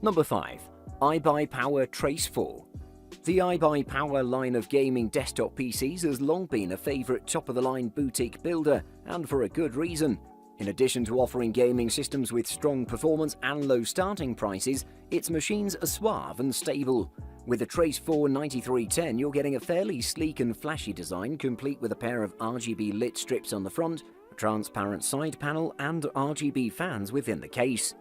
Number 5. iBUYPOWER Trace 4. The iBUYPOWER line of gaming desktop PCs has long been a favourite top-of-the-line boutique builder, and for a good reason. In addition to offering gaming systems with strong performance and low starting prices, its machines are suave and stable. With the Trace 4 9310, you're getting a fairly sleek and flashy design, complete with a pair of RGB lit strips on the front, a transparent side panel, and RGB fans within the case.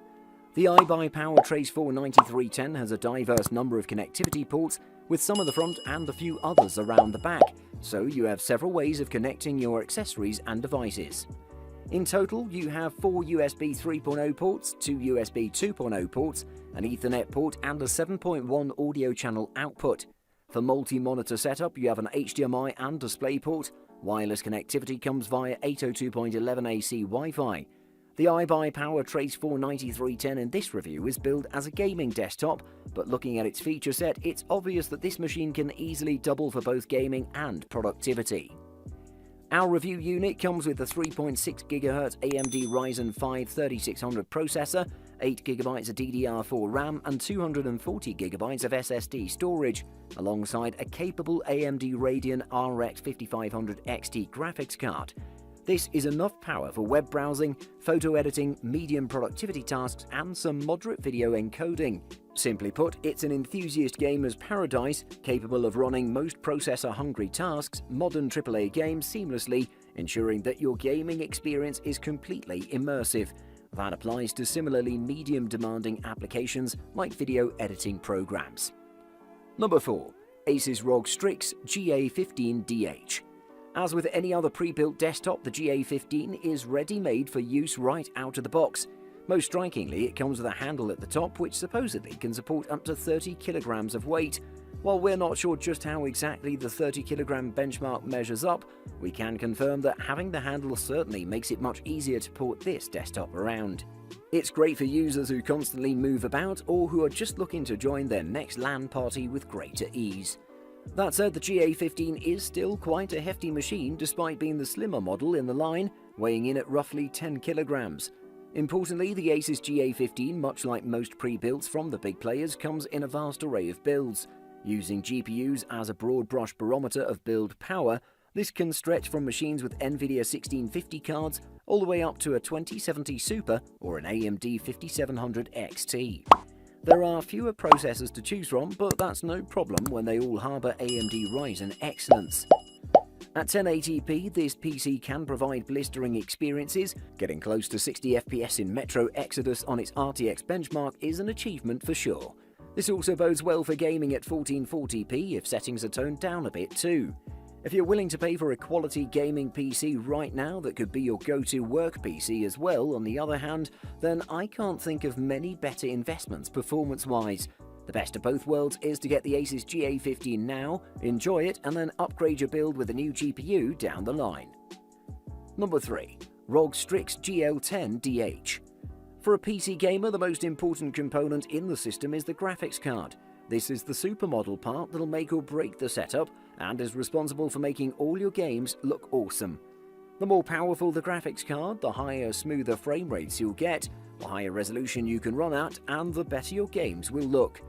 The iBUYPOWER Trace 4 9310 has a diverse number of connectivity ports, with some at the front and a few others around the back, so you have several ways of connecting your accessories and devices. In total, you have 4 USB 3.0 ports, 2 USB 2.0 ports, an Ethernet port, and a 7.1 audio channel output. For multi-monitor setup, you have an HDMI and DisplayPort. Wireless connectivity comes via 802.11 AC Wi-Fi. The iBUYPOWER Trace 4 9310 in this review is billed as a gaming desktop, but looking at its feature set, it's obvious that this machine can easily double for both gaming and productivity. Our review unit comes with a 3.6 GHz AMD Ryzen 5 3600 processor, 8GB of DDR4 RAM, and 240GB of SSD storage, alongside a capable AMD Radeon RX 5500 XT graphics card. This is enough power for web browsing, photo editing, medium productivity tasks, and some moderate video encoding. Simply put, it's an enthusiast gamer's paradise, capable of running most processor-hungry tasks, modern AAA games seamlessly, ensuring that your gaming experience is completely immersive. That applies to similarly medium-demanding applications like video editing programs. Number 4. Asus ROG Strix GA15DH. As with any other pre-built desktop, the GA15 is ready-made for use right out of the box. Most strikingly, it comes with a handle at the top which supposedly can support up to 30 kilograms of weight. While we're not sure just how exactly the 30 kilogram benchmark measures up, we can confirm that having the handle certainly makes it much easier to port this desktop around. It's great for users who constantly move about or who are just looking to join their next LAN party with greater ease. That said, the GA15 is still quite a hefty machine despite being the slimmer model in the line, weighing in at roughly 10 kilograms. Importantly, the Asus GA15, much like most pre-builts from the big players, comes in a vast array of builds. Using GPUs as a broad brush barometer of build power, this can stretch from machines with NVIDIA 1650 cards all the way up to a 2070 Super or an AMD 5700 XT. There are fewer processors to choose from, but that's no problem when they all harbour AMD Ryzen excellence. At 1080p, this PC can provide blistering experiences. Getting close to 60 FPS in Metro Exodus on its RTX benchmark is an achievement for sure. This also bodes well for gaming at 1440p if settings are toned down a bit too. If you're willing to pay for a quality gaming PC right now that could be your go-to work PC as well, on the other hand, then I can't think of many better investments performance-wise. The best of both worlds is to get the Asus GA15 now, enjoy it, and then upgrade your build with a new GPU down the line. Number 3. ROG Strix GL10DH. For a PC gamer, the most important component in the system is the graphics card. This is the supermodel part that'll make or break the setup and is responsible for making all your games look awesome. The more powerful the graphics card, the higher, smoother frame rates you'll get, the higher resolution you can run at, and the better your games will look.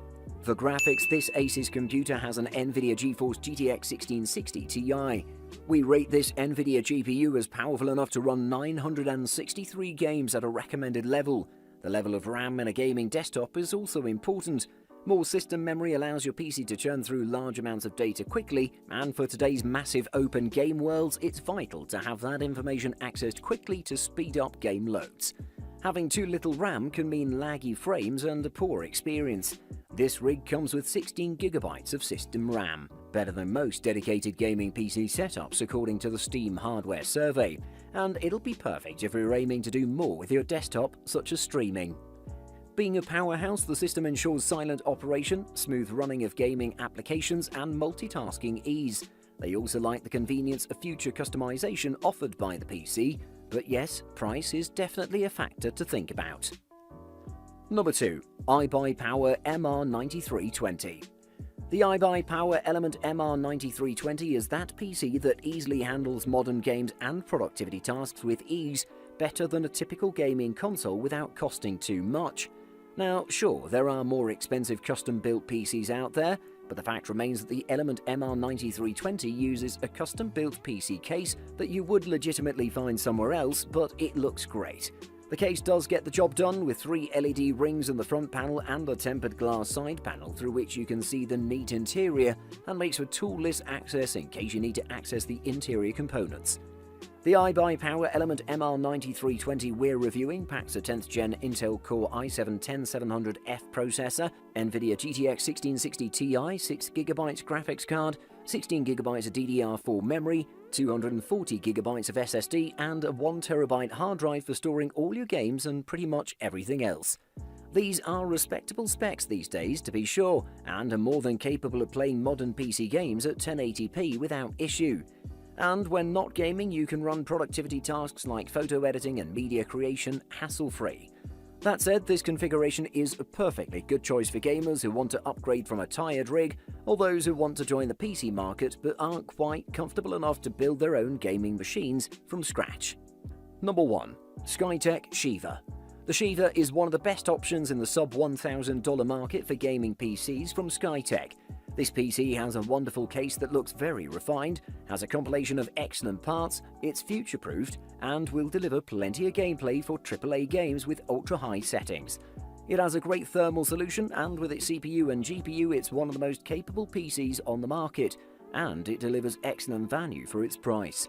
For graphics, this Asus computer has an NVIDIA GeForce GTX 1660 Ti. We rate this NVIDIA GPU as powerful enough to run 963 games at a recommended level. The level of RAM in a gaming desktop is also important. More system memory allows your PC to churn through large amounts of data quickly, and for today's massive open game worlds, it's vital to have that information accessed quickly to speed up game loads. Having too little RAM can mean laggy frames and a poor experience. This rig comes with 16GB of system RAM, better than most dedicated gaming PC setups according to the Steam Hardware Survey, and it'll be perfect if you're aiming to do more with your desktop, such as streaming. Being a powerhouse, the system ensures silent operation, smooth running of gaming applications, and multitasking ease. They also like the convenience of future customization offered by the PC, but yes, price is definitely a factor to think about. Number 2. iBUYPOWER MR9320. The iBUYPOWER Element MR9320 is that PC that easily handles modern games and productivity tasks with ease, better than a typical gaming console without costing too much. Now, sure, there are more expensive custom-built PCs out there, but the fact remains that the Element MR9320 uses a custom-built PC case that you would legitimately find somewhere else, but it looks great. The case does get the job done with 3 LED rings in the front panel and a tempered glass side panel through which you can see the neat interior, and makes for toolless access in case you need to access the interior components. The iBUYPOWER Element MR9320 we're reviewing packs a 10th Gen Intel Core i7-10700F processor, NVIDIA GTX 1660 Ti 6GB graphics card, 16GB of DDR4 memory, 240GB of SSD, and a 1TB hard drive for storing all your games and pretty much everything else. These are respectable specs these days, to be sure, and are more than capable of playing modern PC games at 1080p without issue. And when not gaming, you can run productivity tasks like photo editing and media creation hassle-free. That said, this configuration is a perfectly good choice for gamers who want to upgrade from a tired rig, or those who want to join the PC market but aren't quite comfortable enough to build their own gaming machines from scratch. Number 1. Skytech Shiva. The Shiva is one of the best options in the sub-$1,000 market for gaming PCs from Skytech. This PC has a wonderful case that looks very refined, has a compilation of excellent parts, it's future-proofed, and will deliver plenty of gameplay for AAA games with ultra-high settings. It has a great thermal solution, and with its CPU and GPU it's one of the most capable PCs on the market, and it delivers excellent value for its price.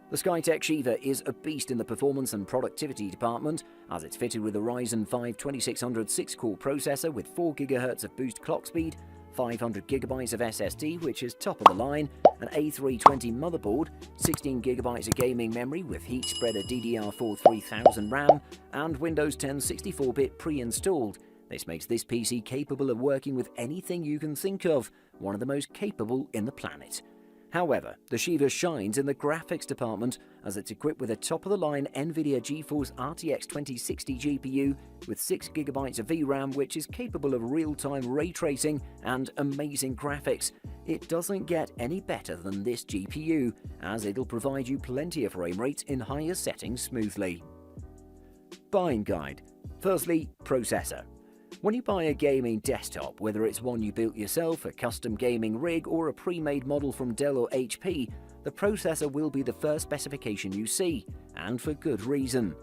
The Skytech Shiva is a beast in the performance and productivity department, as it's fitted with a Ryzen 5 2600 6-core processor with 4 GHz of boost clock speed, 500GB of SSD, which is top of the line, an A320 motherboard, 16GB of gaming memory with heat spreader DDR4 3000 RAM, and Windows 10 64-bit pre-installed. This makes this PC capable of working with anything you can think of, one of the most capable in the planet. However, the Shiva shines in the graphics department as it's equipped with a top-of-the-line NVIDIA GeForce RTX 2060 GPU with 6GB of VRAM, which is capable of real-time ray tracing and amazing graphics. It doesn't get any better than this GPU, as it'll provide you plenty of frame rates in higher settings smoothly. Buying guide. Firstly, processor. When you buy a gaming desktop, whether it's one you built yourself, a custom gaming rig, or a pre-made model from Dell or HP, the processor will be the first specification you see, and for good reason.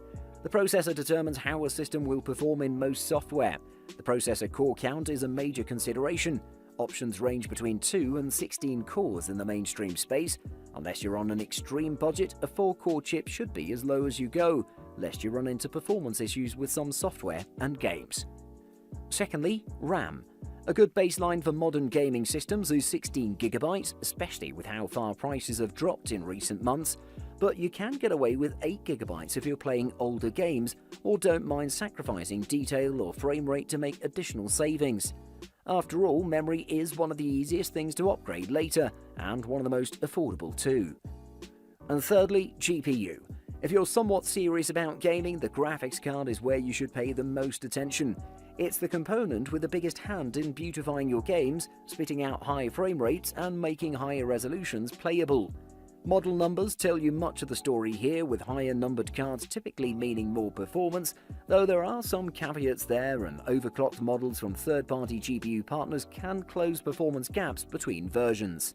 The processor determines how a system will perform in most software. The processor core count is a major consideration. Options range between 2 and 16 cores in the mainstream space. Unless you're on an extreme budget, a 4-core chip should be as low as you go, lest you run into performance issues with some software and games. Secondly, RAM. A good baseline for modern gaming systems is 16GB, especially with how far prices have dropped in recent months, but you can get away with 8GB if you're playing older games or don't mind sacrificing detail or frame rate to make additional savings. After all, memory is one of the easiest things to upgrade later, and one of the most affordable too. And thirdly, GPU. If you're somewhat serious about gaming, the graphics card is where you should pay the most attention. It's the component with the biggest hand in beautifying your games, spitting out high frame rates, and making higher resolutions playable. Model numbers tell you much of the story here, with higher numbered cards typically meaning more performance, though there are some caveats there, and overclocked models from third-party GPU partners can close performance gaps between versions.